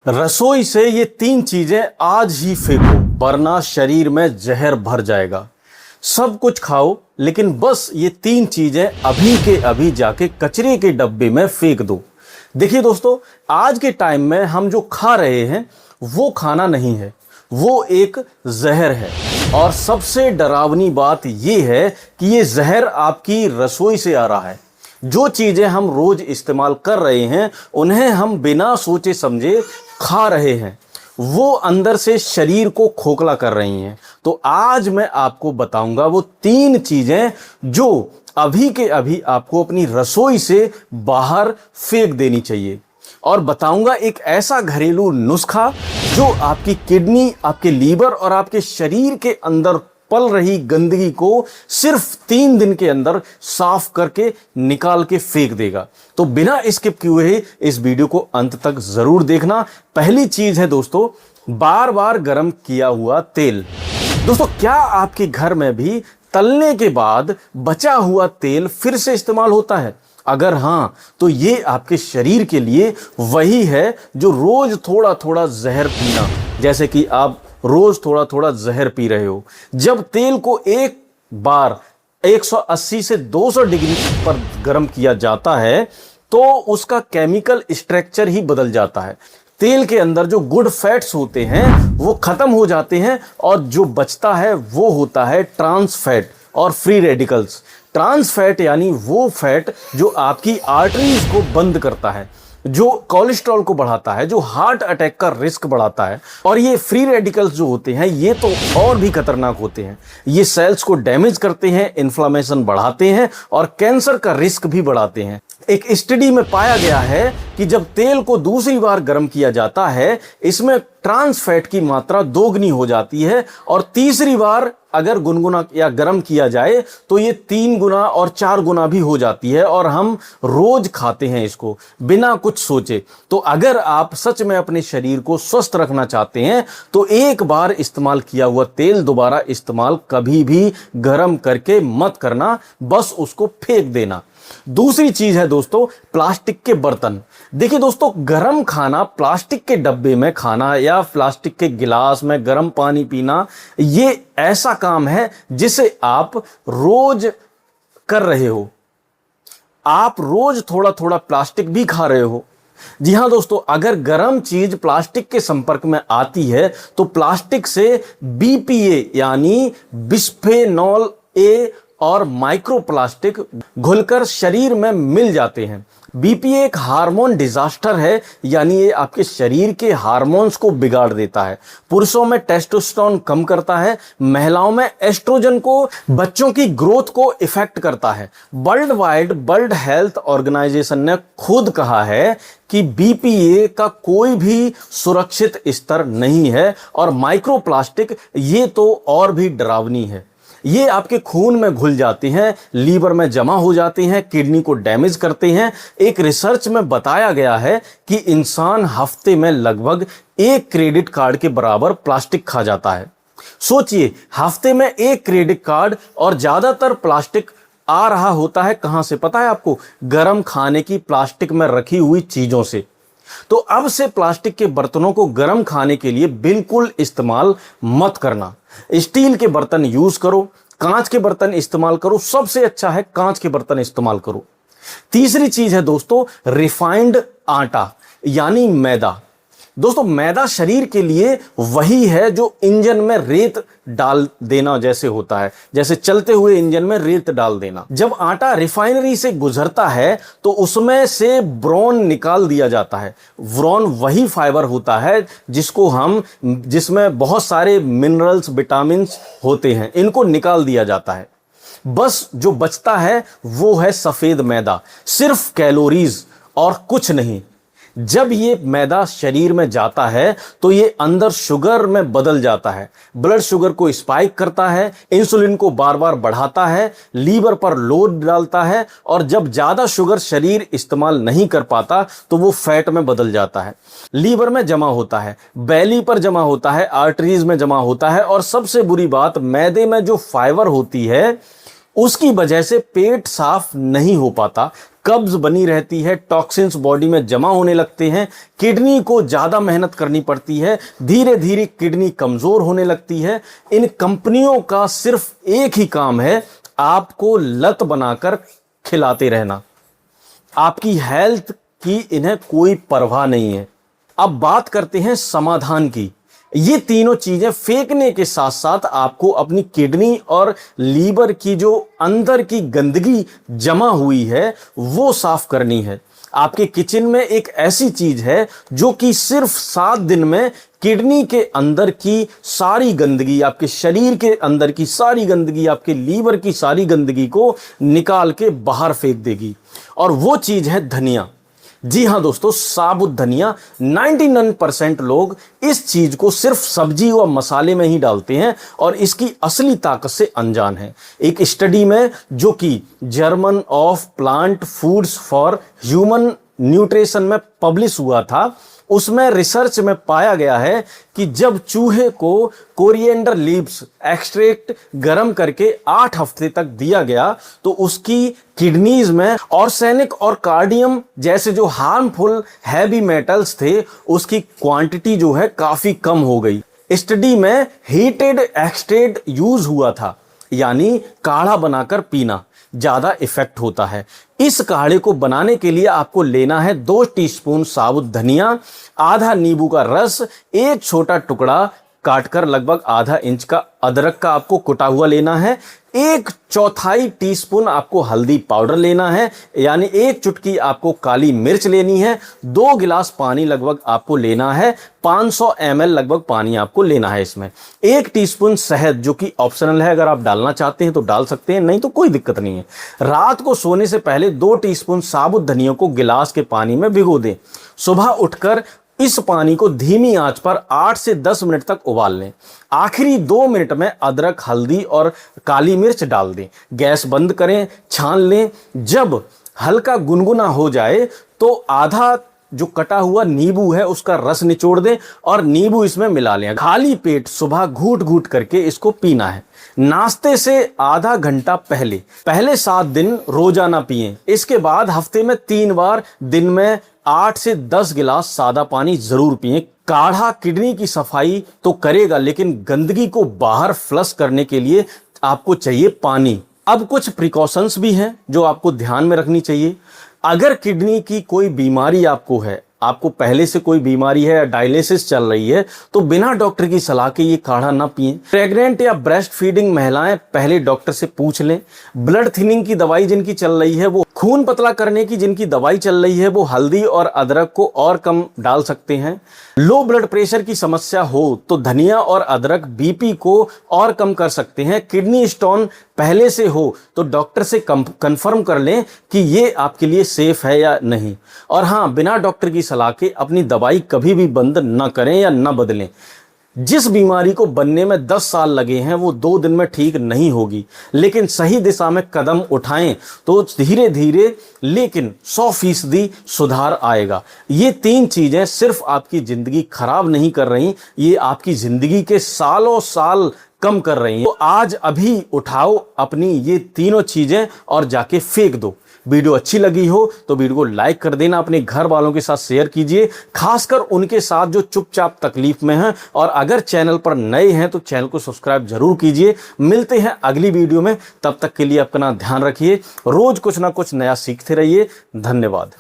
रसोई से ये 3 चीजें आज ही फेंको, वरना शरीर में जहर भर जाएगा। सब कुछ खाओ, लेकिन बस ये 3 चीजें अभी के अभी जाके कचरे के डब्बे में फेंक दो। देखिए दोस्तों, आज के टाइम में हम जो खा रहे हैं वो खाना नहीं है, वो एक जहर है। और सबसे डरावनी बात ये है कि ये जहर आपकी रसोई से आ रहा है। जो चीजें हम रोज इस्तेमाल कर रहे हैं उन्हें हम बिना सोचे समझे खा रहे हैं, वो अंदर से शरीर को खोखला कर रही हैं। तो आज मैं आपको बताऊंगा वो 3 चीजें जो अभी के अभी आपको अपनी रसोई से बाहर फेंक देनी चाहिए। और बताऊंगा एक ऐसा घरेलू नुस्खा जो आपकी किडनी, आपके लीवर और आपके शरीर के अंदर पल रही गंदगी को सिर्फ 3 दिन के अंदर साफ करके निकाल के फेंक देगा। तो बिना स्किप किए हुए इस वीडियो को अंत तक जरूर देखना। पहली चीज है दोस्तों, बार बार गर्म किया हुआ तेल। दोस्तों, क्या आपके घर में भी तलने के बाद बचा हुआ तेल फिर से इस्तेमाल होता है? अगर हां, तो ये आपके शरीर के लिए वही है जो रोज थोड़ा थोड़ा जहर पीना, जैसे कि आप रोज थोड़ा थोड़ा जहर पी रहे हो। जब तेल को एक बार 180 से 200 डिग्री पर गर्म किया जाता है तो उसका केमिकल स्ट्रक्चर ही बदल जाता है। तेल के अंदर जो गुड फैट्स होते हैं वो खत्म हो जाते हैं और जो बचता है वो होता है ट्रांस फैट और फ्री रेडिकल्स। ट्रांस फैट यानी वो फैट जो आपकी आर्टरीज को बंद करता है, जो कोलेस्ट्रॉल को बढ़ाता है, जो हार्ट अटैक का रिस्क बढ़ाता है। और ये फ्री रेडिकल्स जो होते हैं ये तो और भी खतरनाक होते हैं। ये सेल्स को डैमेज करते हैं, इन्फ्लामेशन बढ़ाते हैं और कैंसर का रिस्क भी बढ़ाते हैं। एक स्टडी में पाया गया है कि जब तेल को दूसरी बार गर्म किया जाता है इसमें ट्रांस फैट की मात्रा दोगुनी हो जाती है और तीसरी बार अगर गुनगुना या गर्म किया जाए तो ये 3 गुना और 4 गुना भी हो जाती है। और हम रोज खाते हैं इसको बिना कुछ सोचे। तो अगर आप सच में अपने शरीर को स्वस्थ रखना चाहते हैं तो एक बार इस्तेमाल किया हुआ तेल दोबारा इस्तेमाल कभी भी गर्म करके मत करना, बस उसको फेंक देना। दूसरी चीज है दोस्तों, प्लास्टिक के बर्तन। देखिए दोस्तों, गरम खाना प्लास्टिक के डब्बे में खाना या प्लास्टिक के गिलास में गरम पानी पीना, ये ऐसा काम है जिसे आप रोज कर रहे हो। आप रोज थोड़ा थोड़ा प्लास्टिक भी खा रहे हो। जी हां दोस्तों, अगर गर्म चीज प्लास्टिक के संपर्क में आती है तो प्लास्टिक से बीपीए यानी बिस्फेनॉल ए और माइक्रोप्लास्टिक घुलकर शरीर में मिल जाते हैं। बीपीए एक हार्मोन डिजास्टर है, यानी ये आपके शरीर के हार्मोन्स को बिगाड़ देता है। पुरुषों में टेस्टोस्टेरोन कम करता है, महिलाओं में एस्ट्रोजन को, बच्चों की ग्रोथ को इफेक्ट करता है। वर्ल्ड हेल्थ ऑर्गेनाइजेशन ने खुद कहा है कि बीपीए का कोई भी सुरक्षित स्तर नहीं है। और माइक्रोप्लास्टिक ये तो और भी डरावनी है। ये आपके खून में घुल जाते हैं, लीवर में जमा हो जाते हैं, किडनी को डैमेज करते हैं। एक रिसर्च में बताया गया है कि इंसान हफ्ते में लगभग 1 क्रेडिट कार्ड के बराबर प्लास्टिक खा जाता है। सोचिए, हफ्ते में 1 क्रेडिट कार्ड, और ज्यादातर प्लास्टिक आ रहा होता है कहां से पता है आपको? गर्म खाने की प्लास्टिक में रखी हुई चीजों से। तो अब से प्लास्टिक के बर्तनों को गर्म खाने के लिए बिल्कुल इस्तेमाल मत करना। स्टील के बर्तन यूज करो, कांच के बर्तन इस्तेमाल करो। सबसे अच्छा है कांच के बर्तन इस्तेमाल करो। तीसरी चीज है दोस्तों, रिफाइंड आटा यानी मैदा। दोस्तों, मैदा शरीर के लिए वही है जो इंजन में रेत डाल देना जैसे होता है, जैसे चलते हुए इंजन में रेत डाल देना। जब आटा रिफाइनरी से गुजरता है तो उसमें से ब्रोन निकाल दिया जाता है। ब्रोन वही फाइबर होता है जिसमें बहुत सारे मिनरल्स, विटामिन होते हैं, इनको निकाल दिया जाता है। बस जो बचता है वो है सफेद मैदा, सिर्फ कैलोरीज और कुछ नहीं। जब ये मैदा शरीर में जाता है तो ये अंदर शुगर में बदल जाता है, ब्लड शुगर को स्पाइक करता है, इंसुलिन को बार बार बढ़ाता है, लीवर पर लोड डालता है। और जब ज्यादा शुगर शरीर इस्तेमाल नहीं कर पाता तो वो फैट में बदल जाता है, लीवर में जमा होता है, बैली पर जमा होता है, आर्टरीज में जमा होता है। और सबसे बुरी बात, मैदे में जो फाइबर होती है उसकी वजह से पेट साफ नहीं हो पाता, कब्ज बनी रहती है, टॉक्सिन्स बॉडी में जमा होने लगते हैं, किडनी को ज़्यादा मेहनत करनी पड़ती है, धीरे धीरे किडनी कमज़ोर होने लगती है। इन कंपनियों का सिर्फ एक ही काम है, आपको लत बनाकर खिलाते रहना। आपकी हेल्थ की इन्हें कोई परवाह नहीं है। अब बात करते हैं समाधान की। ये तीनों चीजें फेंकने के साथ साथ आपको अपनी किडनी और लीवर की जो अंदर की गंदगी जमा हुई है वो साफ करनी है। आपके किचन में एक ऐसी चीज है जो कि सिर्फ 7 दिन में किडनी के अंदर की सारी गंदगी, आपके शरीर के अंदर की सारी गंदगी, आपके लीवर की सारी गंदगी को निकाल के बाहर फेंक देगी। और वो चीज है धनिया। जी हां दोस्तों, साबुत धनिया। 99% लोग इस चीज को सिर्फ सब्जी व मसाले में ही डालते हैं और इसकी असली ताकत से अनजान है। एक स्टडी में जो कि journal of plant foods for human nutrition में पब्लिश हुआ था, उसमें रिसर्च में पाया गया है कि जब चूहे को कोरिएंडर लीव्स एक्सट्रैक्ट गर्म करके 8 हफ्ते तक दिया गया तो उसकी किडनीज में आर्सेनिक और कार्डियम जैसे जो हार्मफुल हैवी मेटल्स थे उसकी क्वांटिटी जो है काफी कम हो गई। स्टडी में हीटेड एक्सट्रैक्ट यूज हुआ था, यानी काढ़ा बनाकर पीना ज्यादा इफेक्ट होता है। इस काढ़े को बनाने के लिए आपको लेना है 2 टीस्पून साबुत धनिया, आधा नींबू का रस, एक छोटा टुकड़ा काटकर लगभग आधा इंच का अदरक का आपको कुटा हुआ लेना है, 1/4 टीस्पून आपको हल्दी पाउडर लेना है, यानी 1 चुटकी आपको काली मिर्च लेनी है, 2 गिलास पानी लगभग आपको लेना है, 500 ml लगभग पानी आपको लेना है। इसमें 1 टीस्पून शहद जो कि ऑप्शनल है, अगर आप डालना चाहते हैं तो डाल सकते हैं, नहीं तो कोई दिक्कत नहीं है। रात को सोने से पहले 2 टीस्पून साबुत धनिया को गिलास के पानी में भिगो दें। सुबह उठकर इस पानी को धीमी आंच पर 8 से 10 मिनट तक उबाल लें। आखिरी 2 मिनट में अदरक, हल्दी और काली मिर्च डाल दें। गैस बंद करें, छान लें। जब हल्का गुनगुना हो जाए तो आधा जो कटा हुआ नींबू है उसका रस निचोड़ दें और नींबू इसमें मिला लें। खाली पेट सुबह घूट घूट करके इसको पीना है। नाश्ते से आधा घंटा पहले 7 दिन रोजाना पिएं। इसके बाद हफ्ते में 3 बार दिन में 8 से 10 गिलास सादा पानी जरूर पिएं। काढ़ा किडनी की सफाई तो करेगा, लेकिन गंदगी को बाहर फ्लश करने के लिए आपको चाहिए पानी। अब कुछ प्रिकॉशंस भी हैं जो आपको ध्यान में रखनी चाहिए। अगर किडनी की कोई बीमारी आपको है, आपको पहले से कोई बीमारी है या डायलिसिस चल रही है, तो बिना डॉक्टर की सलाह के ये काढ़ा ना पिएं। प्रेग्नेंट या ब्रेस्ट फीडिंग महिलाएं पहले डॉक्टर से पूछ लें। ब्लड थिनिंग की दवाई जिनकी चल रही है, वो खून पतला करने की जिनकी दवाई चल रही है, वो हल्दी और अदरक को और कम डाल सकते हैं। लो ब्लड प्रेशर की समस्या हो तो धनिया और अदरक बीपी को और कम कर सकते हैं। किडनी स्टोन पहले से हो तो डॉक्टर से कंफर्म कर लें कि ये आपके लिए सेफ है या नहीं। और हाँ, बिना डॉक्टर की सलाह के अपनी दवाई कभी भी बंद न करें या न बदलें। जिस बीमारी को बनने में 10 साल लगे हैं वो 2 दिन में ठीक नहीं होगी, लेकिन सही दिशा में कदम उठाएं तो धीरे धीरे लेकिन 100% सुधार आएगा। ये 3 चीजें सिर्फ आपकी जिंदगी खराब नहीं कर रही, ये आपकी जिंदगी के सालों साल कम कर रही हैं। तो आज अभी उठाओ अपनी ये तीनों चीजें और जाके फेंक दो। वीडियो अच्छी लगी हो तो वीडियो को लाइक कर देना, अपने घर वालों के साथ शेयर कीजिए, खासकर उनके साथ जो चुपचाप तकलीफ में हैं। और अगर चैनल पर नए हैं तो चैनल को सब्सक्राइब जरूर कीजिए। मिलते हैं अगली वीडियो में, तब तक के लिए अपना ध्यान रखिए। रोज कुछ ना कुछ नया सीखते रहिए। धन्यवाद।